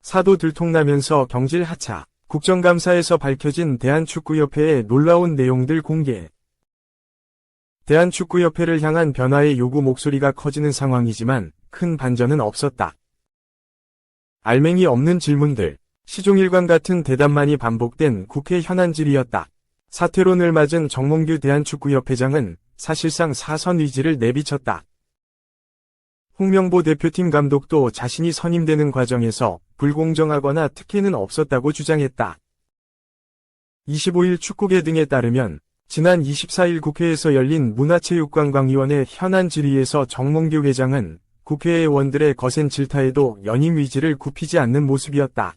사도 들통나면서 경질 하차. 국정감사에서 밝혀진 대한축구협회의 놀라운 내용들 공개. 대한축구협회를 향한 변화의 요구 목소리가 커지는 상황이지만 큰 반전은 없었다. 알맹이 없는 질문들, 시종일관 같은 대답만이 반복된 국회 현안질이었다. 사퇴론을 맞은 정몽규 대한축구협회장은 사실상 사선 의지를 내비쳤다. 홍명보 대표팀 감독도 자신이 선임되는 과정에서 불공정하거나 특혜는 없었다고 주장했다. 25일 축구계 등에 따르면 지난 24일 국회에서 열린 문화체육관광위원회 현안 질의에서 정몽규 회장은 국회의원들의 거센 질타에도 연임 의지를 굽히지 않는 모습이었다.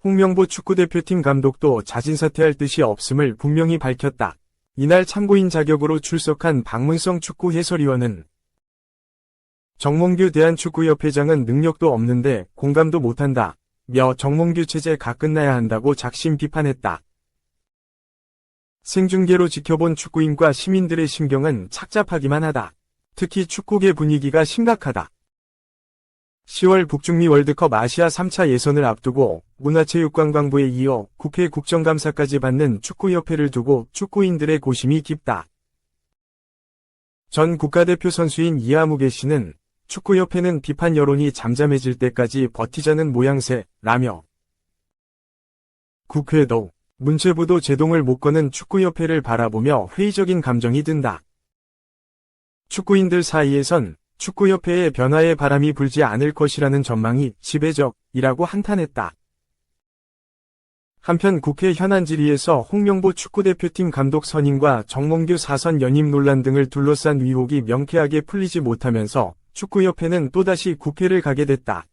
홍명보 축구대표팀 감독도 자진 사퇴할 뜻이 없음을 분명히 밝혔다. 이날 참고인 자격으로 출석한 박문성 축구 해설위원은 정몽규 대한축구협회장은 능력도 없는데 공감도 못한다. 며 정몽규 체제가 끝나야 한다고 작심 비판했다. 생중계로 지켜본 축구인과 시민들의 심경은 착잡하기만 하다. 특히 축구계 분위기가 심각하다. 10월 북중미 월드컵 아시아 3차 예선을 앞두고 문화체육관광부에 이어 국회 국정감사까지 받는 축구협회를 두고 축구인들의 고심이 깊다. 전 국가대표 선수인 이하무개 씨는 축구협회는 비판 여론이 잠잠해질 때까지 버티자는 모양새라며 국회도 문체부도 제동을 못 거는 축구협회를 바라보며 회의적인 감정이 든다. 축구인들 사이에선 축구협회의 변화의 바람이 불지 않을 것이라는 전망이 지배적이라고 한탄했다. 한편 국회 현안 질의에서 홍명보 축구대표팀 감독 선임과 정몽규 사선 연임 논란 등을 둘러싼 의혹이 명쾌하게 풀리지 못하면서 축구협회는 또다시 국회를 가게 됐다.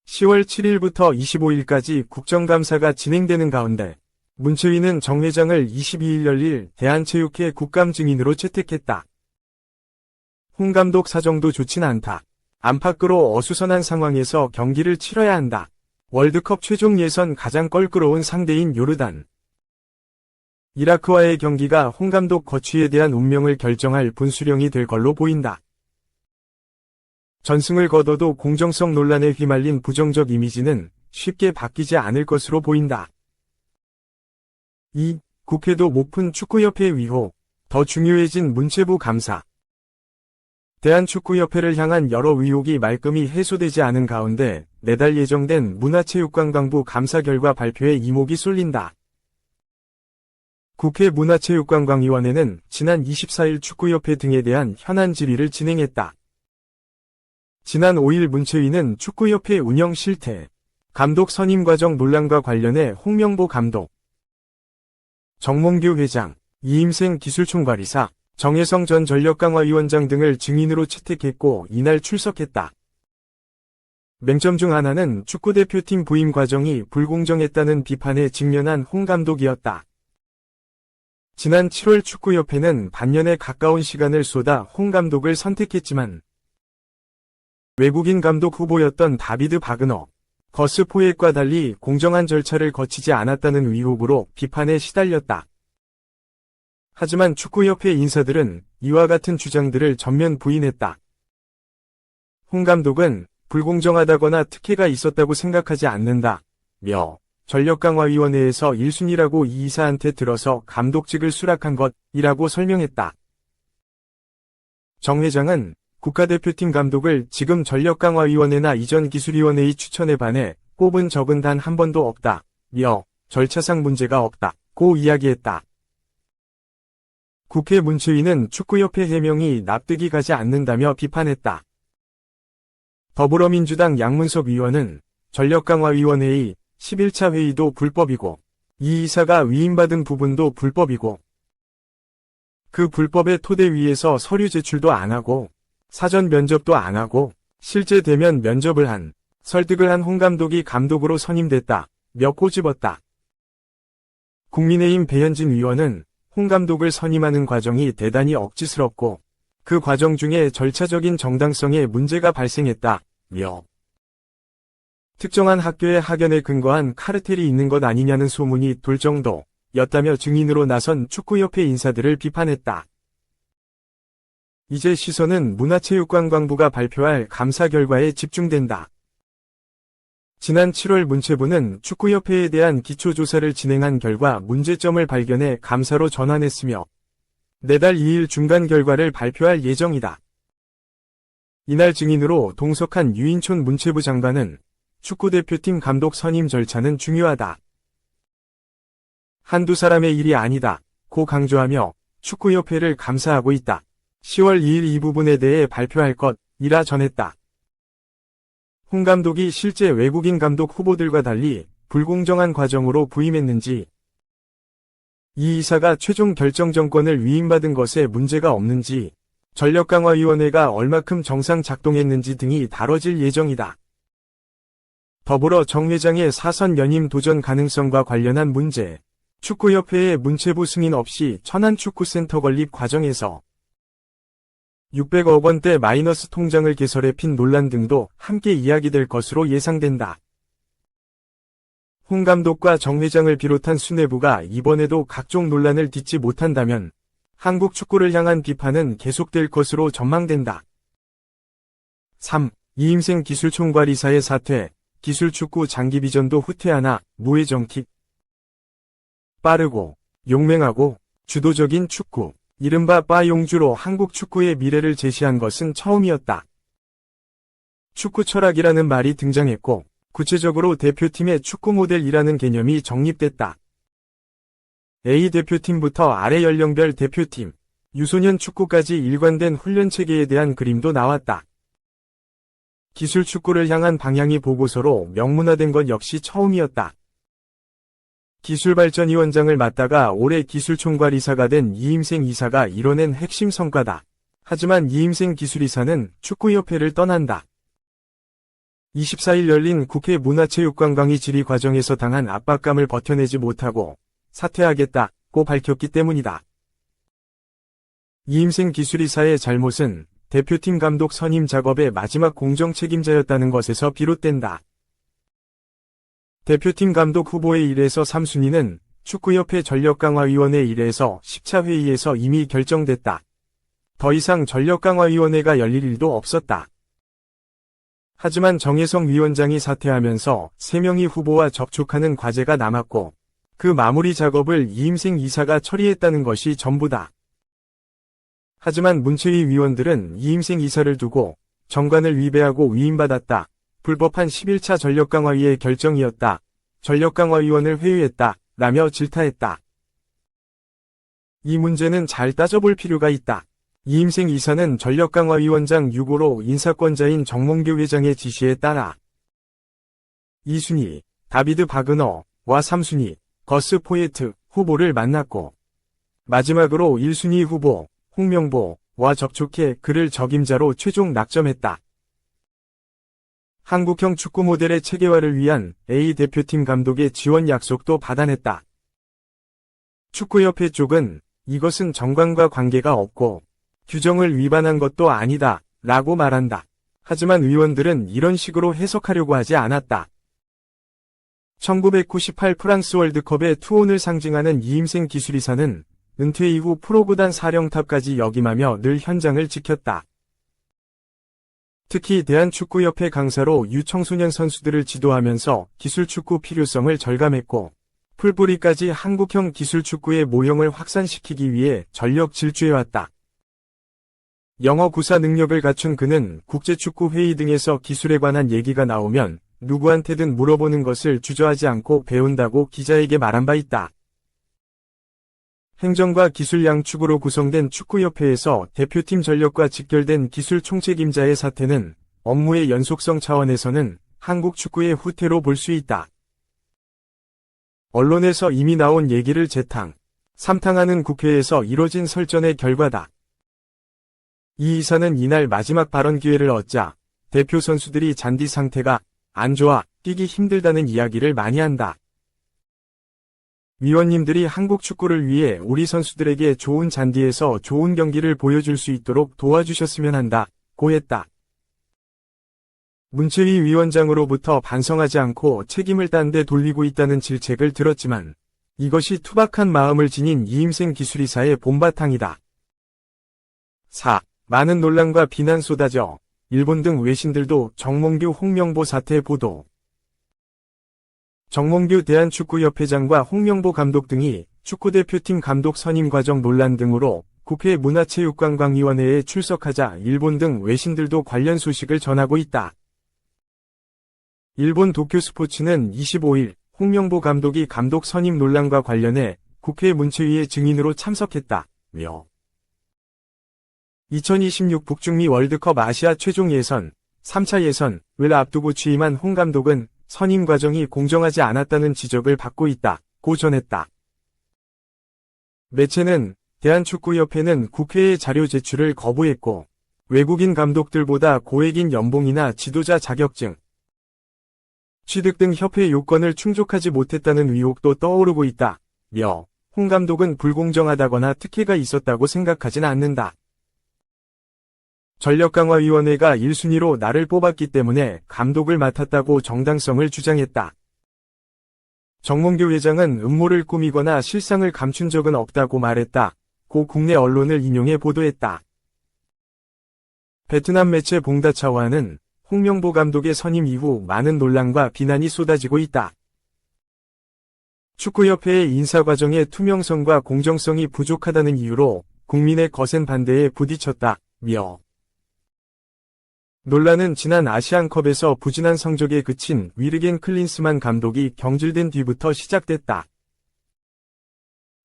10월 7일부터 25일까지 국정감사가 진행되는 가운데 문체위는 정 회장을 22일 열릴 대한체육회 국감 증인으로 채택했다. 홍 감독 사정도 좋진 않다. 안팎으로 어수선한 상황에서 경기를 치러야 한다. 월드컵 최종 예선 가장 껄끄러운 상대인 요르단. 이라크와의 경기가 홍 감독 거취에 대한 운명을 결정할 분수령이 될 걸로 보인다. 전승을 거둬도 공정성 논란에 휘말린 부정적 이미지는 쉽게 바뀌지 않을 것으로 보인다. 2. 국회도 못 푼 축구협회 의혹. 더 중요해진 문체부 감사. 대한축구협회를 향한 여러 의혹이 말끔히 해소되지 않은 가운데 내달 예정된 문화체육관광부 감사 결과 발표에 이목이 쏠린다. 국회 문화체육관광위원회는 지난 24일 축구협회 등에 대한 현안 질의를 진행했다. 지난 5일 문체위는 축구협회 운영 실태, 감독 선임 과정 논란과 관련해 홍명보 감독, 정몽규 회장, 이임생 기술총괄이사, 정혜성 전 전력강화위원장 등을 증인으로 채택했고 이날 출석했다. 맹점 중 하나는 축구대표팀 부임 과정이 불공정했다는 비판에 직면한 홍 감독이었다. 지난 7월 축구협회는 반년에 가까운 시간을 쏟아 홍 감독을 선택했지만 외국인 감독 후보였던 다비드 바그너, 거스 포옒과 달리 공정한 절차를 거치지 않았다는 의혹으로 비판에 시달렸다. 하지만 축구협회 인사들은 이와 같은 주장들을 전면 부인했다. 홍 감독은 불공정하다거나 특혜가 있었다고 생각하지 않는다. 며 전력강화위원회에서 1순위라고 이 이사한테 들어서 감독직을 수락한 것이라고 설명했다. 정 회장은 국가대표팀 감독을 지금 전력강화위원회나 이전 기술위원회의 추천에 반해 뽑은 적은 단 한 번도 없다. 며 절차상 문제가 없다고 이야기했다. 국회 문체위는 축구협회 해명이 납득이 가지 않는다며 비판했다. 더불어민주당 양문석 의원은 전력강화위원회의 11차 회의도 불법이고 이 이사가 위임받은 부분도 불법이고 그 불법의 토대 위에서 서류 제출도 안 하고 사전 면접도 안 하고 실제 대면 면접을 한 설득을 한 홍 감독이 감독으로 선임됐다. 며 꼬집었다. 국민의힘 배현진 의원은 홍 감독을 선임하는 과정이 대단히 억지스럽고 그 과정 중에 절차적인 정당성에 문제가 발생했다. 며 특정한 학교의 학연에 근거한 카르텔이 있는 것 아니냐는 소문이 돌 정도였다며 증인으로 나선 축구협회 인사들을 비판했다. 이제 시선은 문화체육관광부가 발표할 감사 결과에 집중된다. 지난 7월 문체부는 축구협회에 대한 기초조사를 진행한 결과 문제점을 발견해 감사로 전환했으며 내달 2일 중간 결과를 발표할 예정이다. 이날 증인으로 동석한 유인촌 문체부 장관은 축구대표팀 감독 선임 절차는 중요하다. 한두 사람의 일이 아니다. 고 강조하며 축구협회를 감사하고 있다. 10월 2일 이 부분에 대해 발표할 것이라 전했다. 홍 감독이 실제 외국인 감독 후보들과 달리 불공정한 과정으로 부임했는지, 이 이사가 최종 결정권을 위임받은 것에 문제가 없는지, 전력강화위원회가 얼마큼 정상 작동했는지 등이 다뤄질 예정이다. 더불어 정 회장의 사선 연임 도전 가능성과 관련한 문제, 축구협회의 문체부 승인 없이 천안축구센터 건립 과정에서 600억 원대 마이너스 통장을 개설해 핀 논란 등도 함께 이야기될 것으로 예상된다. 홍 감독과 정 회장을 비롯한 수뇌부가 이번에도 각종 논란을 딛지 못한다면 한국 축구를 향한 비판은 계속될 것으로 전망된다. 3. 이임생 기술총괄이사의 사퇴, 기술축구 장기 비전도 후퇴하나, 무회정킥. 빠르고, 용맹하고, 주도적인 축구, 이른바 빠용주로 한국 축구의 미래를 제시한 것은 처음이었다. 축구 철학이라는 말이 등장했고, 구체적으로 대표팀의 축구 모델이라는 개념이 정립됐다. A 대표팀부터 아래 연령별 대표팀, 유소년 축구까지 일관된 훈련 체계에 대한 그림도 나왔다. 기술 축구를 향한 방향이 보고서로 명문화된 것 역시 처음이었다. 기술발전위원장을 맡다가 올해 기술총괄이사가 된 이임생 이사가 이뤄낸 핵심 성과다. 하지만 이임생 기술이사는 축구협회를 떠난다. 24일 열린 국회 문화체육관광위 질의 과정에서 당한 압박감을 버텨내지 못하고 사퇴하겠다고 밝혔기 때문이다. 이임생 기술이사의 잘못은 대표팀 감독 선임 작업의 마지막 공정 책임자였다는 것에서 비롯된다. 대표팀 감독 후보의 1에서 3순위는 축구협회 전력강화위원회 1에서 10차 회의에서 이미 결정됐다. 더 이상 전력강화위원회가 열릴 일도 없었다. 하지만 정혜성 위원장이 사퇴하면서 3명의 후보와 접촉하는 과제가 남았고 그 마무리 작업을 이임생 이사가 처리했다는 것이 전부다. 하지만 문체위 위원들은 이임생 이사를 두고 정관을 위배하고 위임받았다. 불법한 11차 전력강화위의 결정이었다. 전력강화위원을 회유했다. 라며 질타했다. 이 문제는 잘 따져볼 필요가 있다. 이임생 이사는 전력강화위원장 6호로 인사권자인 정몽규 회장의 지시에 따라 2순위 다비드 바그너와 3순위 거스 포예트 후보를 만났고 마지막으로 1순위 후보 홍명보와 접촉해 그를 적임자로 최종 낙점했다. 한국형 축구 모델의 체계화를 위한 A 대표팀 감독의 지원 약속도 받아냈다. 축구협회 쪽은 이것은 정관과 관계가 없고 규정을 위반한 것도 아니다 라고 말한다. 하지만 의원들은 이런 식으로 해석하려고 하지 않았다. 1998 프랑스 월드컵의 투혼을 상징하는 이임생 기술이사는 은퇴 이후 프로구단 사령탑까지 역임하며 늘 현장을 지켰다. 특히 대한축구협회 강사로 유청소년 선수들을 지도하면서 기술축구 필요성을 절감했고 풀뿌리까지 한국형 기술축구의 모형을 확산시키기 위해 전력 질주해왔다. 영어 구사 능력을 갖춘 그는 국제축구회의 등에서 기술에 관한 얘기가 나오면 누구한테든 물어보는 것을 주저하지 않고 배운다고 기자에게 말한 바 있다. 행정과 기술 양축으로 구성된 축구협회에서 대표팀 전력과 직결된 기술 총책임자의 사퇴는 업무의 연속성 차원에서는 한국 축구의 후퇴로 볼 수 있다. 언론에서 이미 나온 얘기를 재탕, 삼탕하는 국회에서 이뤄진 설전의 결과다. 이 이사는 이날 마지막 발언 기회를 얻자 대표 선수들이 잔디 상태가 안 좋아 뛰기 힘들다는 이야기를 많이 한다. 위원님들이 한국 축구를 위해 우리 선수들에게 좋은 잔디에서 좋은 경기를 보여줄 수 있도록 도와주셨으면 한다고 했다. 문체위 위원장으로부터 반성하지 않고 책임을 딴 데 돌리고 있다는 질책을 들었지만 이것이 투박한 마음을 지닌 이임생 기술이사의 본바탕이다. 4. 많은 논란과 비난 쏟아져 일본 등 외신들도 정몽규 홍명보 사태 보도. 정몽규 대한축구협회장과 홍명보 감독 등이 축구대표팀 감독 선임 과정 논란 등으로 국회 문화체육관광위원회에 출석하자 일본 등 외신들도 관련 소식을 전하고 있다. 일본 도쿄스포츠는 25일 홍명보 감독이 감독 선임 논란과 관련해 국회 문체위의 증인으로 참석했다며 2026 북중미 월드컵 아시아 최종 예선, 3차 예선을 앞두고 취임한 홍 감독은 선임 과정이 공정하지 않았다는 지적을 받고 있다고 전했다. 매체는 대한축구협회는 국회에 자료 제출을 거부했고 외국인 감독들보다 고액인 연봉이나 지도자 자격증 취득 등 협회 요건을 충족하지 못했다는 의혹도 떠오르고 있다며 홍 감독은 불공정하다거나 특혜가 있었다고 생각하진 않는다. 전력강화위원회가 1순위로 나를 뽑았기 때문에 감독을 맡았다고 정당성을 주장했다. 정몽규 회장은 음모를 꾸미거나 실상을 감춘 적은 없다고 말했다고 국내 언론을 인용해 보도했다. 베트남 매체 봉다차와는 홍명보 감독의 선임 이후 많은 논란과 비난이 쏟아지고 있다. 축구협회의 인사 과정의 투명성과 공정성이 부족하다는 이유로 국민의 거센 반대에 부딪혔다며 논란은 지난 아시안컵에서 부진한 성적에 그친 위르겐 클린스만 감독이 경질된 뒤부터 시작됐다.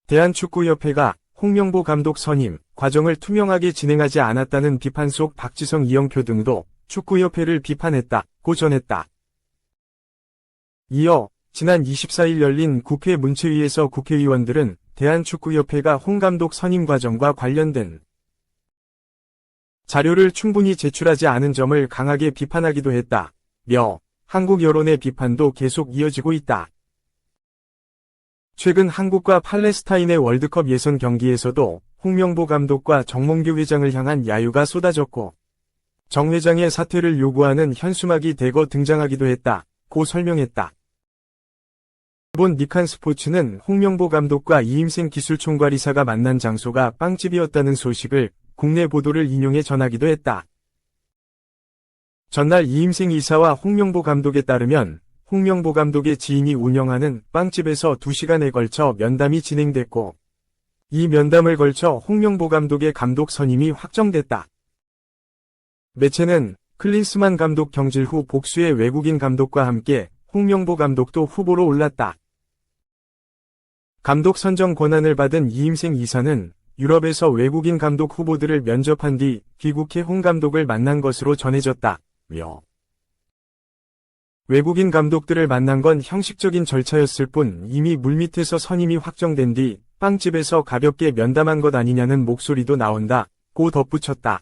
대한축구협회가 홍명보 감독 선임 과정을 투명하게 진행하지 않았다는 비판 속 박지성 이영표 등도 축구협회를 비판했다고 전했다. 이어 지난 24일 열린 국회 문체위에서 국회의원들은 대한축구협회가 홍 감독 선임 과정과 관련된 자료를 충분히 제출하지 않은 점을 강하게 비판하기도 했다며 한국 여론의 비판도 계속 이어지고 있다. 최근 한국과 팔레스타인의 월드컵 예선 경기에서도 홍명보 감독과 정몽규 회장을 향한 야유가 쏟아졌고 정 회장의 사퇴를 요구하는 현수막이 대거 등장하기도 했다고 설명했다. 일본 니칸 스포츠는 홍명보 감독과 이임생 기술총괄이사가 만난 장소가 빵집이었다는 소식을 국내 보도를 인용해 전하기도 했다. 전날 이임생 이사와 홍명보 감독에 따르면 홍명보 감독의 지인이 운영하는 빵집에서 2시간에 걸쳐 면담이 진행됐고 이 면담을 걸쳐 홍명보 감독의 감독 선임이 확정됐다. 매체는 클린스만 감독 경질 후 복수의 외국인 감독과 함께 홍명보 감독도 후보로 올랐다. 감독 선정 권한을 받은 이임생 이사는 유럽에서 외국인 감독 후보들을 면접한 뒤 귀국해 홍 감독을 만난 것으로 전해졌다며 외국인 감독들을 만난 건 형식적인 절차였을 뿐 이미 물밑에서 선임이 확정된 뒤 빵집에서 가볍게 면담한 것 아니냐는 목소리도 나온다고 덧붙였다.